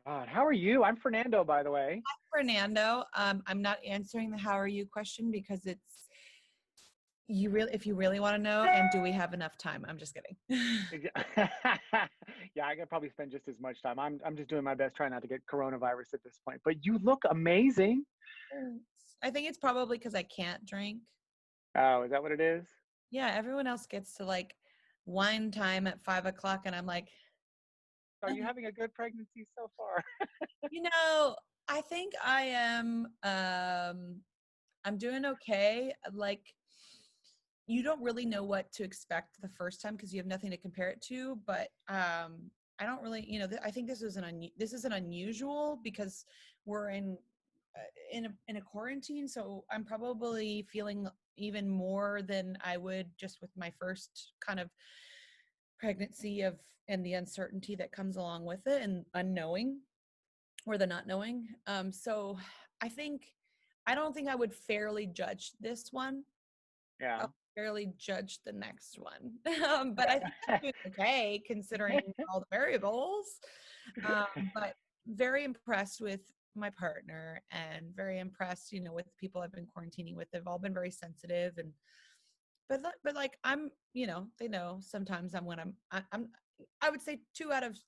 God, how are you? I'm Fernando, by the way. Fernando. I'm not answering the how are you question because it's if you really want to know, and do we have enough time? I'm just kidding. Yeah, I could probably spend just as much time. I'm just doing my best trying not to get coronavirus at this point. But you look amazing. Thanks. I think it's probably because I can't drink. Oh, is that what it is? Yeah, everyone else gets to like wine time at 5 o'clock, and I'm like, Are "Uh, you having a good pregnancy so far? you know, I think I am. I'm doing okay. Like, you don't really know what to expect the first time because you have nothing to compare it to. But I don't really, I think this is an unusual because we're in a quarantine. So I'm probably feeling even more than I would just with my first kind of pregnancy and the uncertainty that comes along with it and unknowing or the not knowing. So I think I don't think I would fairly judge this one. Yeah. I'll fairly judge the next one. But I think I'm doing okay considering all the variables. But very impressed with my partner and very impressed, with the people I've been quarantining with. They've all been very sensitive and but like I'm, they know sometimes I would say 2 out of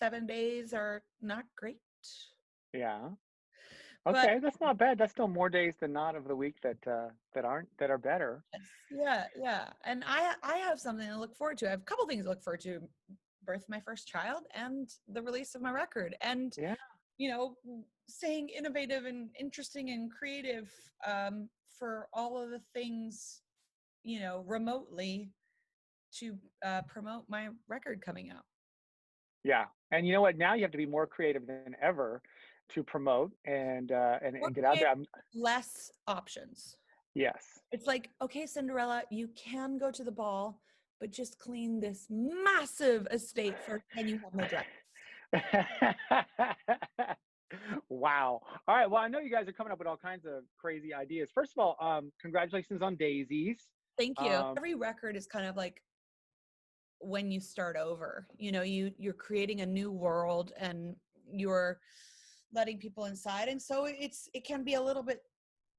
7 days are not great. Yeah. But Okay, that's not bad. That's still more days than not of the week that are better. yeah, yeah. And I have something to look forward to. I have a couple things to look forward to. Birth of my first child and the release of my record. And, Yeah. you know, staying innovative and interesting and creative for all of the things, remotely to promote my record coming out. Yeah. And you know what? Now you have to be more creative than ever to promote More and get out creative, there. less options. Yes. It's like, okay, Cinderella, you can go to the ball, but just clean this massive estate first, and you have no dress. Wow. All right. Well, I know you guys are coming up with all kinds of crazy ideas. First of all, congratulations on Daisies. Thank you. Um, Every record is kind of like when you start over. You're creating a new world and you're letting people inside, and so it can be a little bit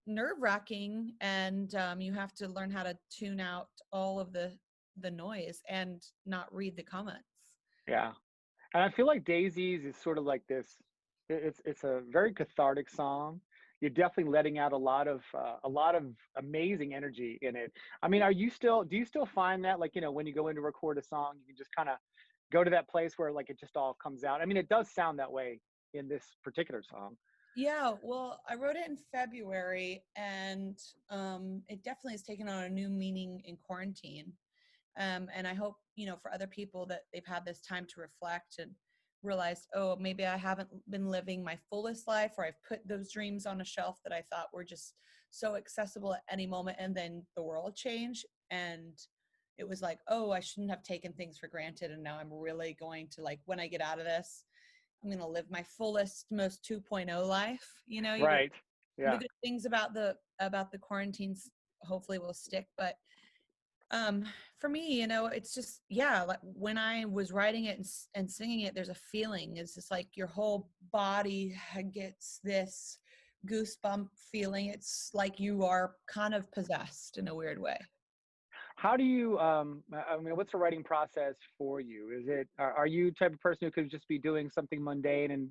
nerve-wracking, and you have to learn how to tune out all of the noise and not read the comments. yeah. And I feel like Daisies is sort of like this. It's a very cathartic song. You're definitely letting out a lot of amazing energy in it. I mean, do you still find that like, when you go in to record a song, you can just kind of go to that place where like it just all comes out? I mean, it does sound that way in this particular song. Yeah, well, I wrote it in February, and it definitely has taken on a new meaning in quarantine. And I hope, for other people that they've had this time to reflect and realize, oh, maybe I haven't been living my fullest life, or I've put those dreams on a shelf that I thought were just so accessible at any moment. And then the world changed, and it was like, oh, I shouldn't have taken things for granted. And now I'm really going to, like, when I get out of this, I'm going to live my fullest, most 2.0 life. Right. The Yeah. good things about the quarantines hopefully will stick. But for me, it's just, yeah, like when I was writing it and singing it, there's a feeling. It's just like your whole body gets this goosebump feeling. It's like you are kind of possessed in a weird way. How do you, I mean, what's the writing process for you? Are you the type of person who could just be doing something mundane and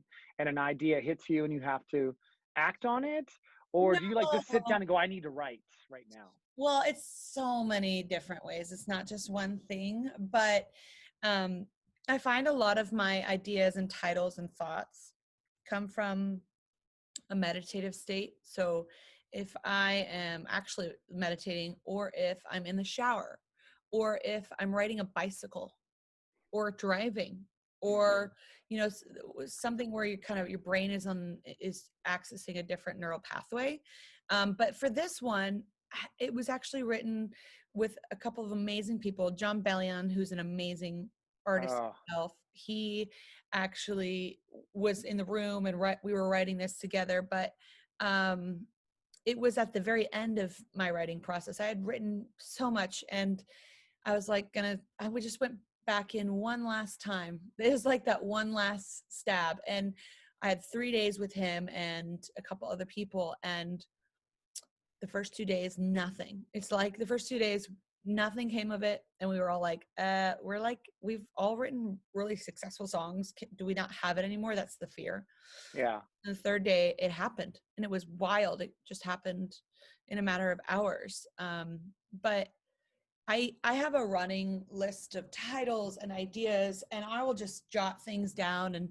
an idea hits you and you have to act on it? Or No. do you like just sit down and go, I need to write right now? Well, it's so many different ways. It's not just one thing, but um, I find a lot of my ideas and titles and thoughts come from a meditative state. So if I am actually meditating, or if I'm in the shower, or if I'm riding a bicycle or driving, or something where your brain is accessing a different neural pathway. But for this one, it was actually written with a couple of amazing people. John Bellion, who's an amazing artist Oh, himself, he actually was in the room, and we were writing this together. But um, it was at the very end of my writing process. I had written so much, and I was like I just went back in one last time. It was like that one last stab. And I had 3 days with him and a couple other people, and the first 2 days, nothing. It's like the first 2 days, nothing came of it. And we were all like, we've all written really successful songs. Do we not have it anymore? That's the fear. Yeah. And the third day it happened, and it was wild. It just happened in a matter of hours. But I have a running list of titles and ideas, and I will just jot things down, and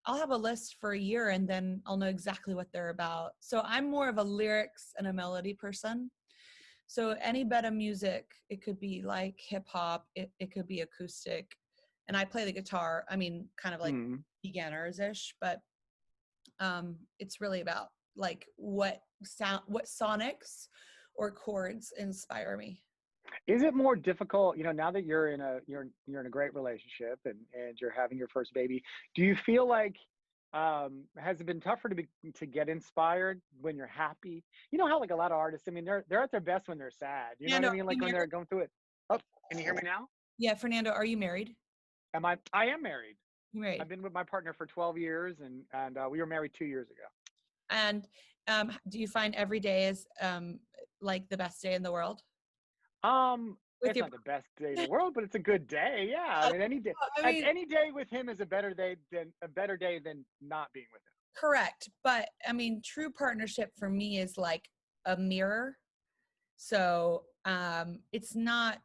I'll have a list for a year, and then I'll know exactly what they're about. So I'm more of a lyrics and a melody person. So any bit of music, it could be like hip hop, it could be acoustic. And I play the guitar. I mean, kind of like Mm. beginners-ish, but it's really about like what sonics or chords inspire me. Is it more difficult, now that you're in a great relationship and you're having your first baby? Do you feel like has it been tougher to get inspired when you're happy? You know how like a lot of artists, I mean, they're at their best when they're sad. You know what Fernando, I are mean? you Like when they're married? going through it. Oh, can you hear me now? Yeah, Fernando, are you married? I am married. You married? I've been with my partner for 12 years, and we were married 2 years ago. And do you find every day is like the best day in the world with It's your? not the best day in the world, but it's a good day. Yeah, I mean, any day, I mean, any day with him is a better day than not being with him. correct. But I mean, true partnership for me is like a mirror. So it's not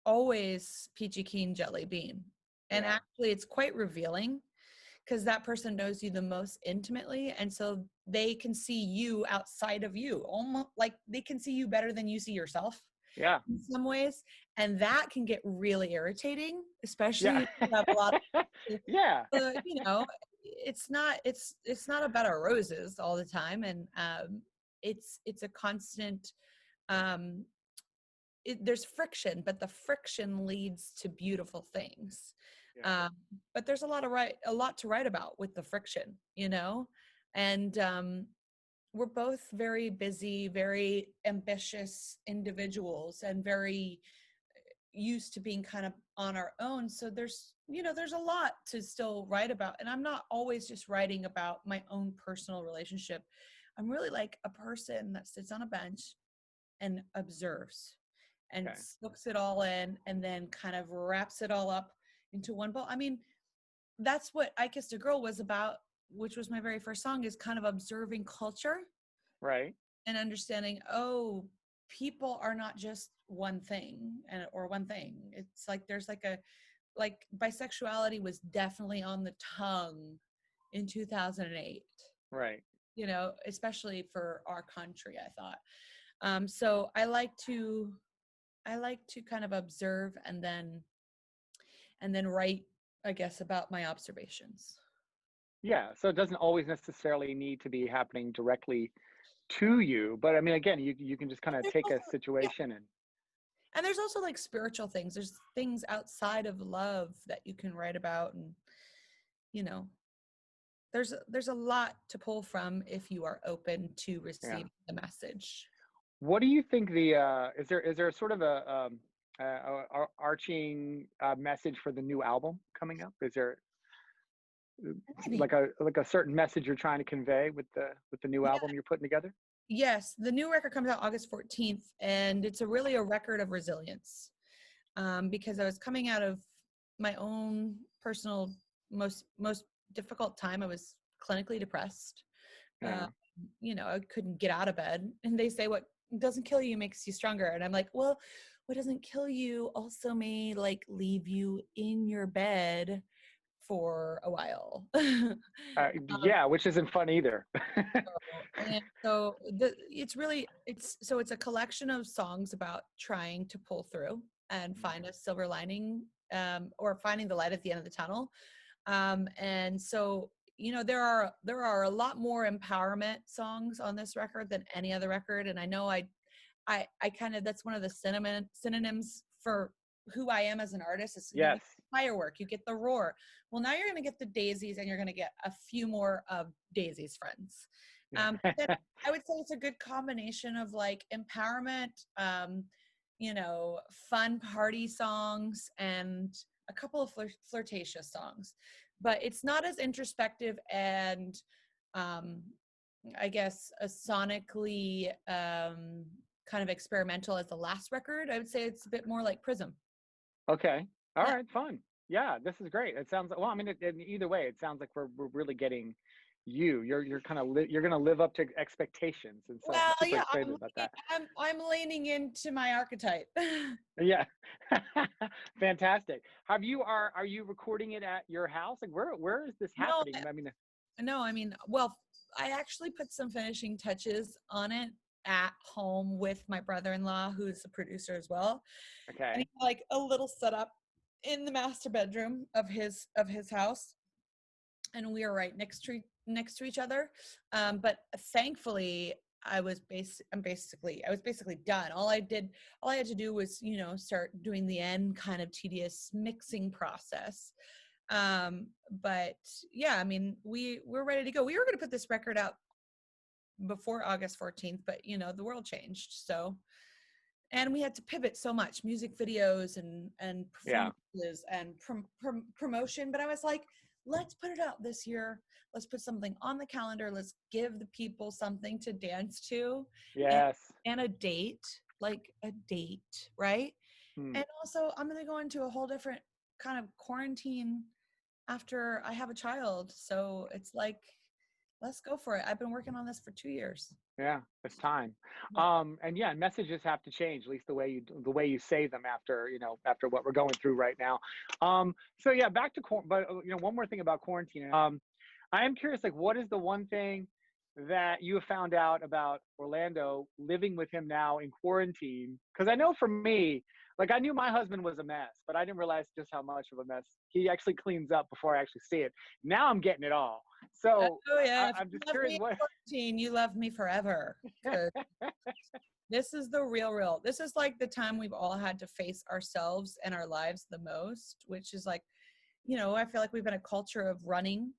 always peachy keen jelly bean. And Yeah, actually, it's quite revealing because that person knows you the most intimately. And so they can see you outside of you, almost like they can see you better than you see yourself yeah, in some ways. And that can get really irritating, especially yeah, if you have a lot of, yeah, you know, it's not a bed of roses all the time. And it's a constant, um, there's friction, but the friction leads to beautiful things. yeah. Um, but there's a lot to write about with the friction, and we're both very busy, very ambitious individuals, and very used to being kind of on our own. So there's a lot to still write about, and I'm not always just writing about my own personal relationship. I'm really like a person that sits on a bench and observes and Okay. soaks it all in and then kind of wraps it all up into one bowl. I mean, that's what I Kissed a Girl was about, which was my very first song, is kind of observing culture Right. and understanding, oh, people are not just one thing or one thing. It's like there's like bisexuality was definitely on the tongue in 2008, Right. especially for our country, I thought. So I like to kind of observe and then write, I guess, about my observations. Yeah. So it doesn't always necessarily need to be happening directly to you, but I mean, again, you can just kind of There's take a also, yeah, situation and and there's also like spiritual things. There's things outside of love that you can write about, and you know, there's a lot to pull from if you are open to yeah. receiving the message. What do you think is there sort of a arching message for the new album coming up? Is there Maybe. like a certain message you're trying to convey with the new Yeah. album you're putting together? Yes, the new record comes out August 14th, and it's really a record of resilience. Because I was coming out of my own personal most difficult time. I was clinically depressed. Yeah. Uh, I couldn't get out of bed, and they say what doesn't kill you makes you stronger. And I'm like, well, what doesn't kill you also may like leave you in your bed for a while. Yeah, which isn't fun either. And so it's a collection of songs about trying to pull through and find a silver lining, or finding the light at the end of the tunnel. And so there are a lot more empowerment songs on this record than any other record. And I know I kind of, that's one of the synonyms for who I am as an artist is, Yes. firework, you get the roar. Well, now you're going to get the daisies, and you're going to get a few more of Daisy's friends. But then I would say it's a good combination of like empowerment, fun party songs, and a couple of flirtatious songs. But it's not as introspective and um, I guess, a sonically kind of experimental as the last record. I would say it's a bit more like Prism. Okay. All Yeah. right. Fun. Yeah, this is great. It sounds well. I mean, in either way, it sounds like we're really getting you. You're kind of you're gonna live up to expectations, and so I'm Well, super yeah, excited about that. I'm leaning into my archetype. Yeah. Fantastic. Are you recording it at your house? Like where is this No, happening? I mean, no, I mean, well, I actually put some finishing touches on it at home with my brother-in-law, who's a producer as well. And okay. he had like a little setup in the master bedroom of his house, and we were right next to each other. But thankfully, I was basically done. All I had to do was, start doing the end kind of tedious mixing process. But yeah, I mean, we're ready to go. We were going to put this record out before August 14th, but the world changed. So, and we had to pivot so much, music videos and Yeah. performances and promotion. But I was like, let's put it out this year. Let's put something on the calendar. Let's give the people something to dance to, and Yes. and a date, like a date, right? Hmm. And also, I'm going to go into a whole different kind of quarantine after I have a child. So it's like, let's go for it. I've been working on this for 2 years. Yeah, it's time. Yeah. And yeah, messages have to change, at least the way you say them after, after what we're going through right now. So yeah, back to but one more thing about quarantine. I am curious, like, what is the one thing that you have found out about Orlando living with him now in quarantine? Because I know for me, like, I knew my husband was a mess, but I didn't realize just how much of a mess he actually cleans up before I actually see it. Now I'm getting it all. So Oh yeah, if I'm you just love curious me at what. 14, you love me forever. 'Cause this is the real. This is like the time we've all had to face ourselves and our lives the most, which is like, I feel like we've been a culture of running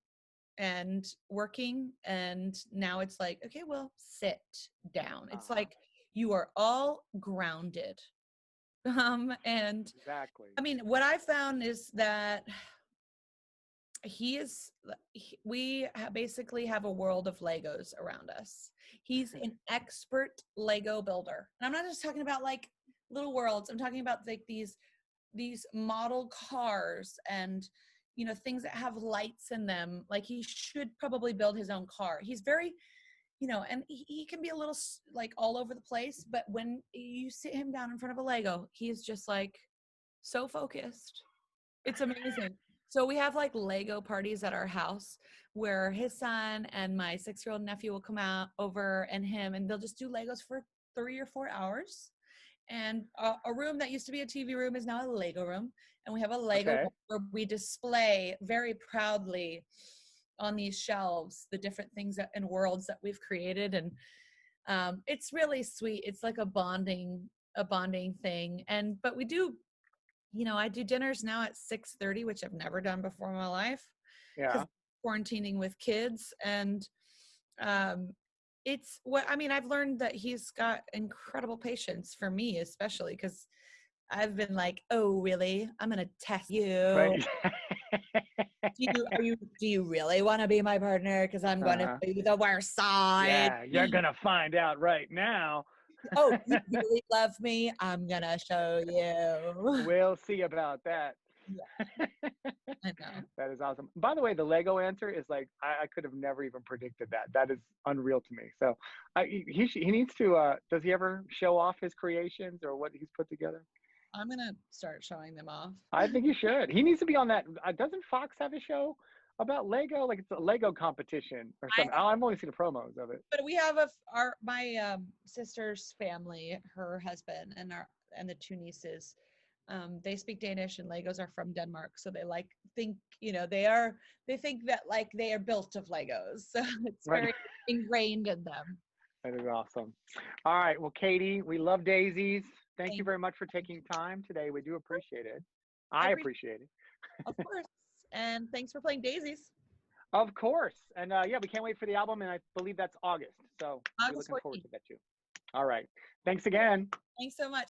and working, and now it's like, okay, well, sit down. It's Uh-huh. like you are all grounded. And Exactly. I mean, what I found is that we basically have a world of Legos around us. He's an expert Lego builder. And I'm not just talking about like little worlds. I'm talking about like these model cars and things that have lights in them. Like he should probably build his own car. He's very, and he can be a little like all over the place, but when you sit him down in front of a Lego, he's just like so focused. It's amazing. So we have like Lego parties at our house where his son and my 6-year-old nephew will come out over and they'll just do Legos for 3 or 4 hours. And a room that used to be a TV room is now a Lego room. And we have a Lego Okay. room where we display very proudly on these shelves the different things and worlds that we've created. And it's really sweet. It's like a bonding thing. But we do, I do dinners now at 6:30, which I've never done before in my life because Yeah. quarantining with kids. And um, it's what I mean. I've learned that he's got incredible patience for me, especially because I've been like, oh, really? I'm going to test you. Right. Do you really want to be my partner? Because I'm going to Uh-huh. show you the worst side. Yeah, you're gonna find out right now. Oh, you really love me? I'm going to show you. We'll see about that. Yeah, I know. That is awesome. By the way, the Lego answer is like I could have never even predicted that. That is unreal to me. So he needs to. Does he ever show off his creations or what he's put together? I'm going to start showing them off. I think he should. He needs to be on that. Doesn't Fox have a show about Lego? Like it's a Lego competition or I something. I've only seen the promos of it. But we have my sister's family, her husband and the two nieces. They speak Danish and Legos are from Denmark, so they they think that like they are built of Legos, so it's Right. very ingrained in them. That is awesome. All right. Well, Katie, we love daisies. Thank you Thank very much for taking time today. We do appreciate it. I I appreciate, appreciate it. of course, and thanks for playing daisies. Of course. And yeah, we can't wait for the album. And I believe that's August. So we're August looking forward 14th. to that too. All right. Thanks again. Thanks so much.